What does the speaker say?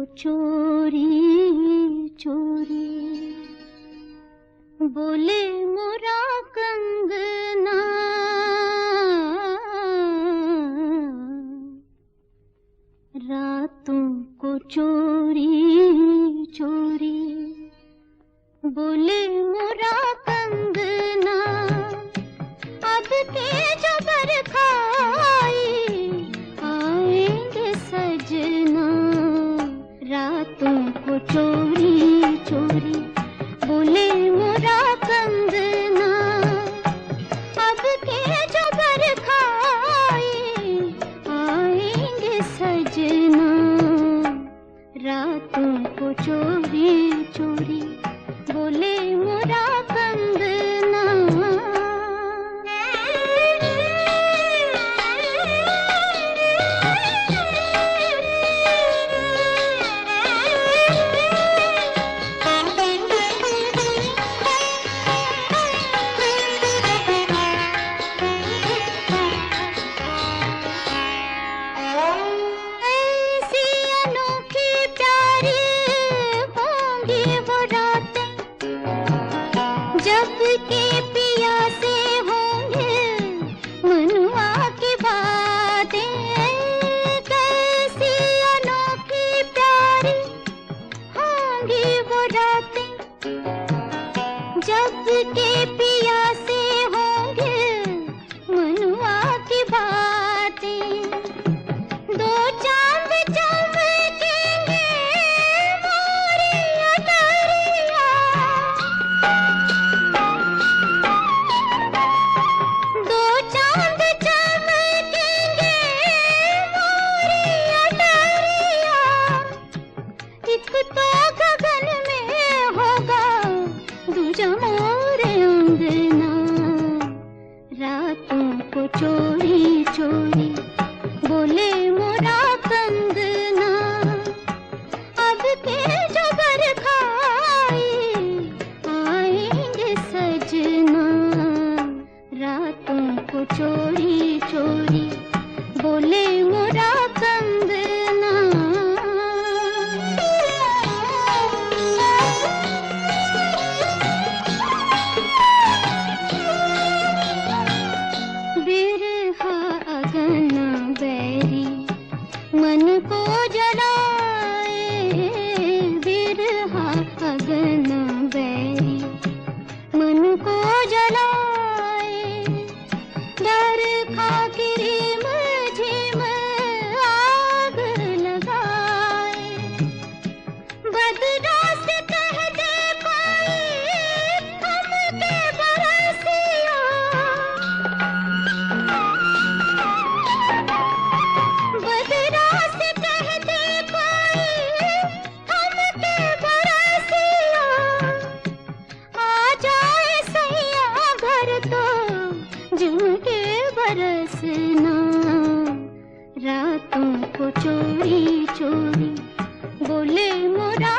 चोरी चोरी बोले मोरा कंगना, रातों को चोरी चोरी बोले मोरा कंगना। अब के जबर खाई आएंगे सजना, रातों को चोरी चोरी बोले मोरा कंगना। अब के जबर खाई आएंगे सजना, रातों को चोरी चोरी बोले मोरा कंगना। जब के पिया से होंगे मनुआ की बातें, कैसी अनोखी प्यारी होंगी वो रातें। जब के पिया से होंगे मनुआ की बातें, दो चांद चमकेंगे मोरी अटरिया। तो गगन में होगा दूजा मोरे अंगना, रातों को चोरी चोरी बोले मोरा कंगना। अब के जबर खाई आएंगे सजना, रातों को चोरी चोरी बोले मोरा कंगना। मन को जलाए बिरहा अगन बैरी, मन को जलाए डर खा किरीम झिम आग लगाए। बदरा से कह दे कोई हमके बरसिया, बदरा से कह दे कोई हमके बरसिया। आ जाए सैया घर तो झुमके बरसना, रातों को चोरी चोरी बोले मोरा